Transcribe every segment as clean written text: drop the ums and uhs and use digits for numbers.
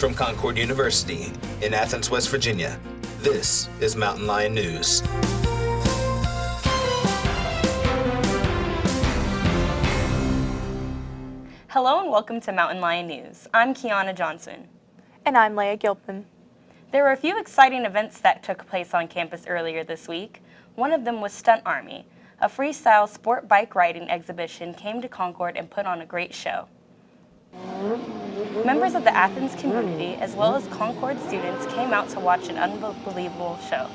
From Concord University in Athens, West Virginia, this is Mountain Lion News. Hello and welcome to Mountain Lion News. I'm Kiana Johnson. And I'm Leah Gilpin. There were a few exciting events that took place on campus earlier this week. One of them was Stunt Army. A freestyle sport bike riding exhibition came to Concord and put on a great show. Members of the Athens community, as well as Concord students, came out to watch an unbelievable show.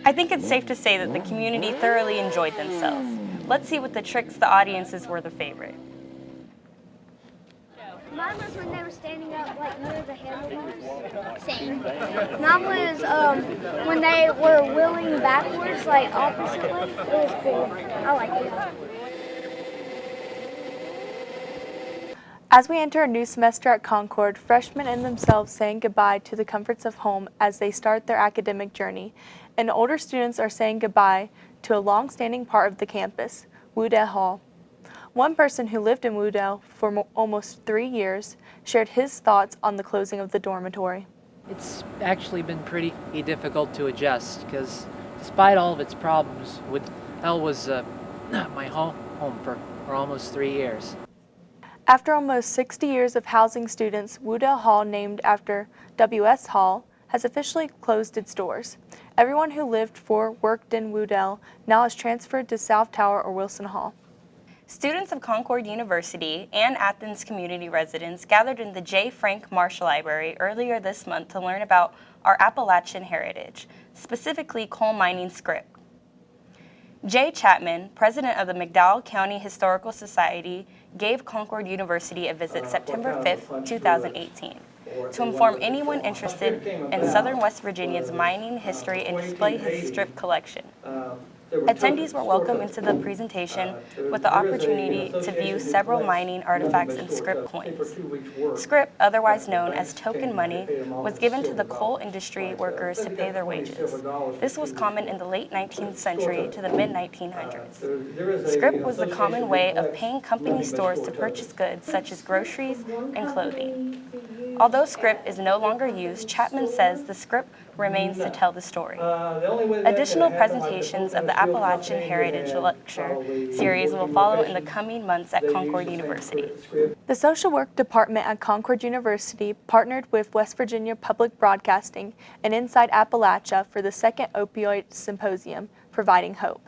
I think it's safe to say that the community thoroughly enjoyed themselves. Let's see what the tricks the audiences were the favorite. Mine was when they were standing up like near the handlebars. Same. Mine was when they were wheeling backwards like oppositely. It was cool. I liked it. As we enter a new semester at Concord, freshmen and themselves saying goodbye to the comforts of home as they start their academic journey, and older students are saying goodbye to a long-standing part of the campus, Woodell Hall. One person who lived in Woodell for almost 3 years shared his thoughts on the closing of the dormitory. It's actually been pretty difficult to adjust because despite all of its problems, Woodell was my home for almost 3 years. After almost 60 years of housing students, Woodell Hall, named after W.S. Hall, has officially closed its doors. Everyone who lived or worked in Woodell now is transferred to South Tower or Wilson Hall. Students of Concord University and Athens community residents gathered in the J. Frank Marsh Library earlier this month to learn about our Appalachian heritage, specifically coal mining script. Jay Chapman, president of the McDowell County Historical Society, gave Concord University a visit September 5, 2018, to inform anyone interested in Southern West Virginia's mining history and display his strip collection. Attendees were welcomed into the presentation with the opportunity to view several mining artifacts and scrip coins. Scrip, otherwise known as token money, was given to the coal industry workers to pay their wages. This was common in the late 19th century to the mid-1900s. Scrip was the common way of paying company stores to purchase goods such as groceries and clothing. Although scrip is no longer used, Chapman says the scrip remains to tell the story. Additional presentations of the Appalachian Heritage Lecture series will follow in the coming months at Concord University. The Social Work Department at Concord University partnered with West Virginia Public Broadcasting and Inside Appalachia for the second opioid symposium, Providing Hope.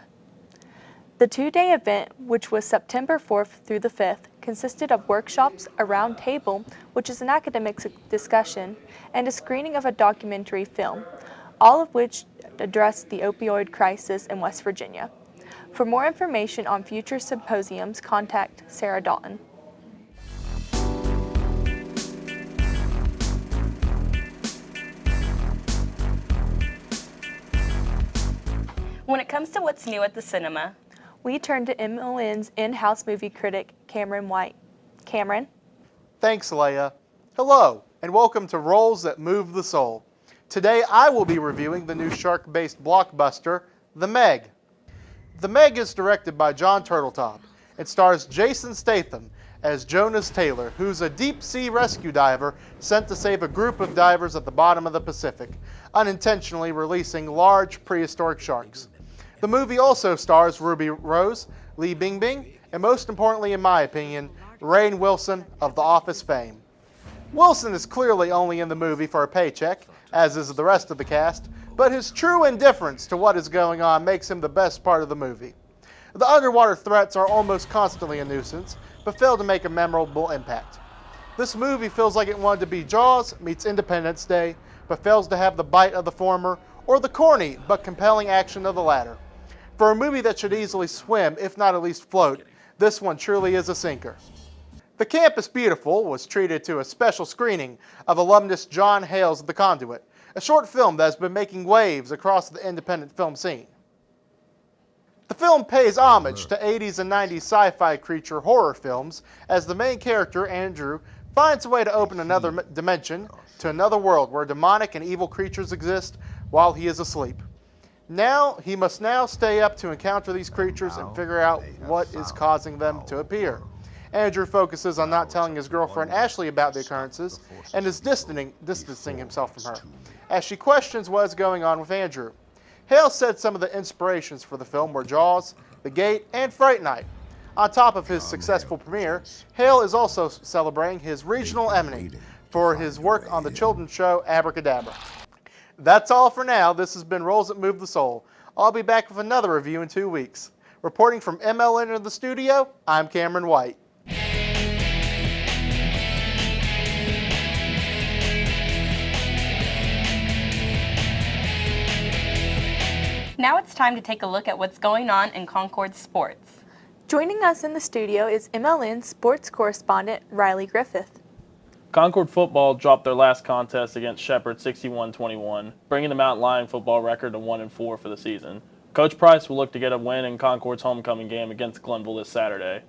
The two-day event, which was September 4th through the 5th, consisted of workshops, a round table, which is an academic discussion, and a screening of a documentary film, all of which addressed the opioid crisis in West Virginia. For more information on future symposiums, contact Sarah Dalton. When it comes to what's new at the cinema, we turn to MLN's in-house movie critic, Cameron White. Cameron? Thanks, Leah. Hello, and welcome to Roles That Move the Soul. Today, I will be reviewing the new shark-based blockbuster, The Meg. The Meg is directed by John Turteltaub. It stars Jason Statham as Jonas Taylor, who's a deep-sea rescue diver sent to save a group of divers at the bottom of the Pacific, unintentionally releasing large prehistoric sharks. The movie also stars Ruby Rose, Lee Bingbing, and most importantly, in my opinion, Rainn Wilson of The Office fame. Wilson is clearly only in the movie for a paycheck, as is the rest of the cast, but his true indifference to what is going on makes him the best part of the movie. The underwater threats are almost constantly a nuisance, but fail to make a memorable impact. This movie feels like it wanted to be Jaws meets Independence Day, but fails to have the bite of the former or the corny but compelling action of the latter. For a movie that should easily swim, if not at least float, this one truly is a sinker. The Campus Beautiful was treated to a special screening of alumnus John Hale's The Conduit, a short film that has been making waves across the independent film scene. The film pays homage to 80s and 90s sci-fi creature horror films as the main character, Andrew, finds a way to open another dimension to another world where demonic and evil creatures exist while he is asleep. He must now stay up to encounter these creatures and figure out what is causing them to appear. Andrew focuses on not telling his girlfriend Ashley about the occurrences and is distancing himself from her, as she questions what is going on with Andrew. Hale said some of the inspirations for the film were Jaws, The Gate, and Fright Night. On top of his successful premiere, Hale is also celebrating his regional eminence for his work on the children's show Abracadabra. That's all for now. This has been Roles That Move the Soul. I'll be back with another review in 2 weeks. Reporting from MLN in the studio, I'm Cameron White. Now it's time to take a look at what's going on in Concord sports. Joining us in the studio is MLN sports correspondent Riley Griffith. Concord football dropped their last contest against Shepherd 61-21, bringing the Mountain Lion football record to 1-4 for the season. Coach Price will look to get a win in Concord's homecoming game against Glenville this Saturday.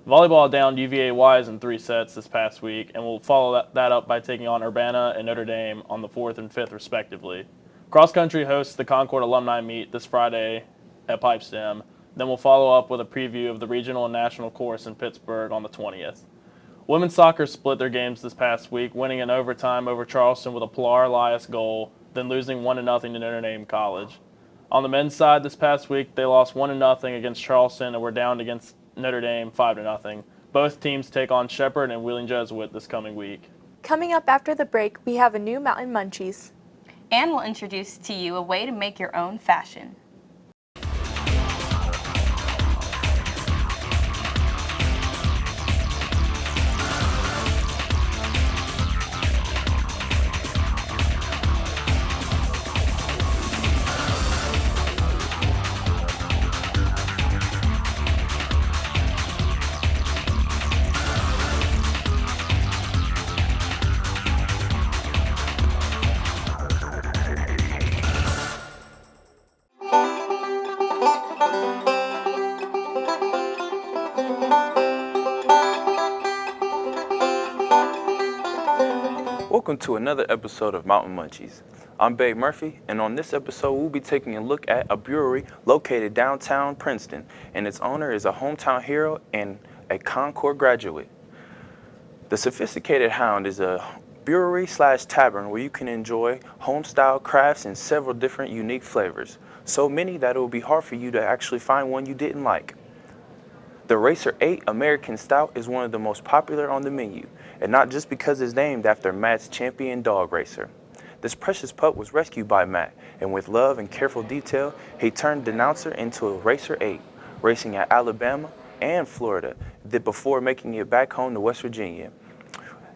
Volleyball downed UVA-Wise in 3 sets this past week and will follow that up by taking on Urbana and Notre Dame on the 4th and 5th respectively. Cross country hosts the Concord alumni meet this Friday at Pipestem. Then we'll follow up with a preview of the regional and national course in Pittsburgh on the 20th. Women's soccer split their games this past week, winning in overtime over Charleston with a Pilar Elias goal, then losing 1-0 to Notre Dame College. On the men's side this past week, they lost 1-0 against Charleston and were down against Notre Dame 5-0. Both teams take on Shepherd and Wheeling Jesuit this coming week. Coming up after the break, we have a new Mountain Munchies. And we'll introduce to you a way to make your own fashion. Welcome to another episode of Mountain Munchies. I'm Babe Murphy, and on this episode we'll be taking a look at a brewery located downtown Princeton, and its owner is a hometown hero and a Concord graduate. The Sophisticated Hound is a brewery/tavern where you can enjoy home-style crafts in several different unique flavors, so many that it will be hard for you to actually find one you didn't like. The Racer 8 American Stout is one of the most popular on the menu, and not just because it's named after Matt's champion dog racer. This precious pup was rescued by Matt, and with love and careful detail, he turned Denouncer into a Racer 8, racing at Alabama and Florida, before making it back home to West Virginia.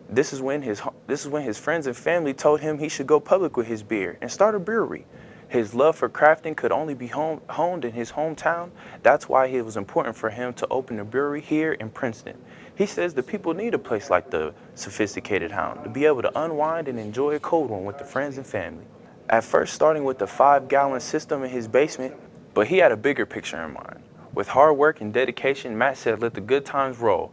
This is when his friends and family told him he should go public with his beer and start a brewery. His love for crafting could only be honed in his hometown. That's why it was important for him to open a brewery here in Princeton. He says the people need a place like the Sophisticated Hound to be able to unwind and enjoy a cold one with the friends and family. At first starting with the 5-gallon system in his basement, but he had a bigger picture in mind. With hard work and dedication, Matt said let the good times roll,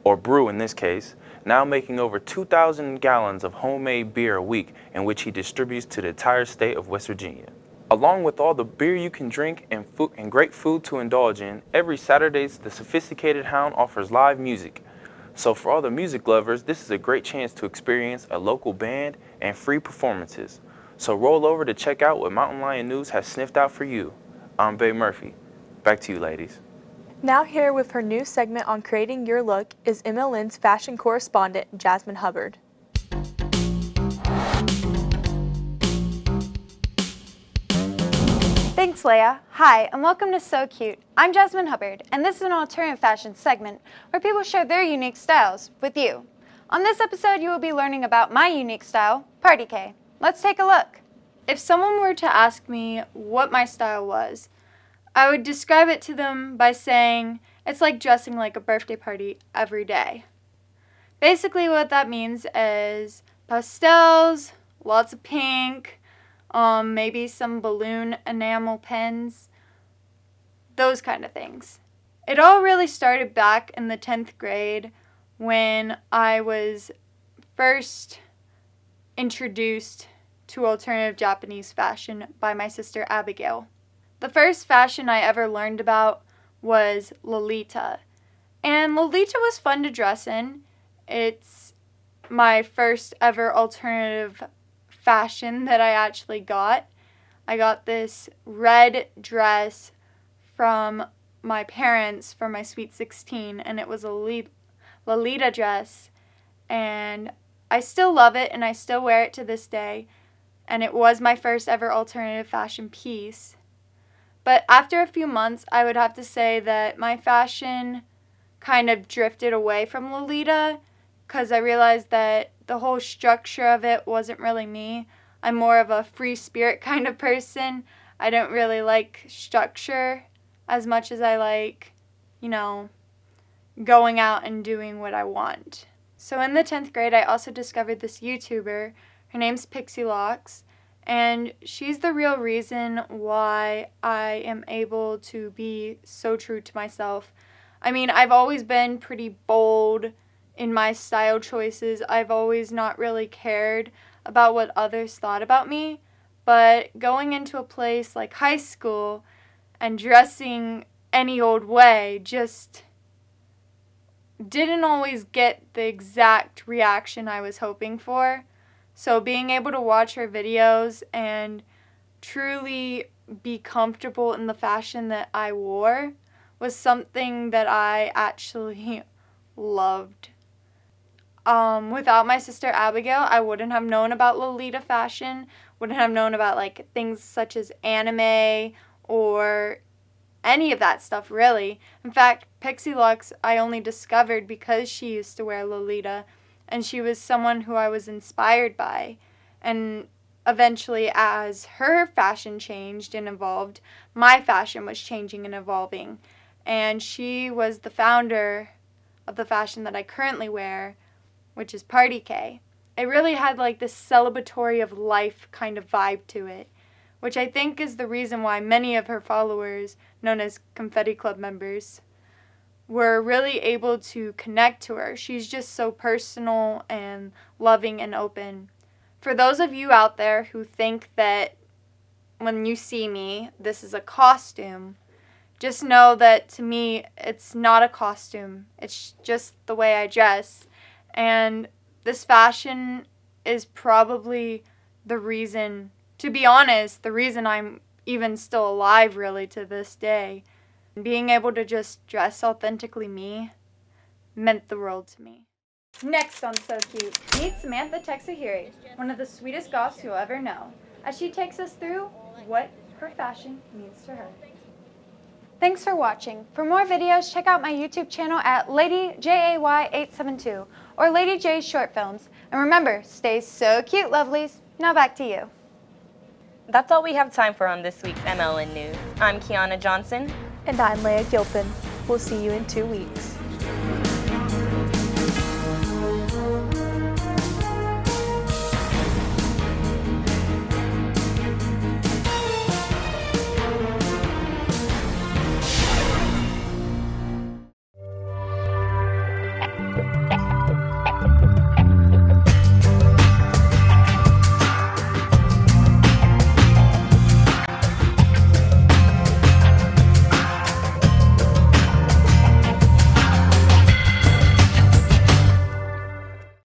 or brew in this case, now making over 2,000 gallons of homemade beer a week in which he distributes to the entire state of West Virginia. Along with all the beer you can drink and great food to indulge in, every Saturday the Sophisticated Hound offers live music. So for all the music lovers, this is a great chance to experience a local band and free performances. So roll over to check out what Mountain Lion News has sniffed out for you. I'm Babe Murphy. Back to you, ladies. Now here with her new segment on creating your look is MLN's fashion correspondent, Jasmine Hubbard. Thanks, Leia. Hi, and welcome to So Cute. I'm Jasmine Hubbard, and this is an alternative fashion segment where people share their unique styles with you. On this episode, you will be learning about my unique style, Party K. Let's take a look. If someone were to ask me what my style was, I would describe it to them by saying it's like dressing like a birthday party every day. Basically what that means is pastels, lots of pink, maybe some balloon enamel pens, those kind of things. It all really started back in the 10th grade when I was first introduced to alternative Japanese fashion by my sister Abigail. The first fashion I ever learned about was Lolita. And Lolita was fun to dress in. It's my first ever alternative fashion that I actually got. I got this red dress from my parents for my Sweet 16, and it was a Lolita dress, and I still love it and I still wear it to this day, and it was my first ever alternative fashion piece. But after a few months, I would have to say that my fashion kind of drifted away from Lolita because I realized that the whole structure of it wasn't really me. I'm more of a free spirit kind of person. I don't really like structure as much as I like, going out and doing what I want. So in the 10th grade, I also discovered this YouTuber. Her name's Pixie Locks, and she's the real reason why I am able to be so true to myself. I mean, I've always been pretty bold in my style choices. I've always not really cared about what others thought about me, but going into a place like high school and dressing any old way just didn't always get the exact reaction I was hoping for. So being able to watch her videos and truly be comfortable in the fashion that I wore was something that I actually loved. Without my sister Abigail, I wouldn't have known about Lolita fashion, wouldn't have known about like things such as anime or any of that stuff really. In fact, Pixie Lux I only discovered because she used to wear Lolita, and she was someone who I was inspired by. And eventually, as her fashion changed and evolved, my fashion was changing and evolving. And she was the founder of the fashion that I currently wear, which is Party K. It really had like this celebratory of life kind of vibe to it, which I think is the reason why many of her followers, known as Confetti Club members, were really able to connect to her. She's just so personal and loving and open. For those of you out there who think that when you see me, this is a costume, just know that to me, it's not a costume. It's just the way I dress. And this fashion is probably the reason, to be honest, the reason I'm even still alive really to this day. Being able to just dress authentically me meant the world to me. Next on So Cute, meet Samantha Texahiri, one of the sweetest goths you'll ever know, as she takes us through what her fashion means to her. Thanks for watching. For more videos, check out my YouTube channel at LadyJay872 or Lady J's Short Films. And remember, stay so cute, lovelies. Now back to you. That's all we have time for on this week's MLN News. I'm Kiana Johnson. And I'm Leah Gilpin. We'll see you in 2 weeks.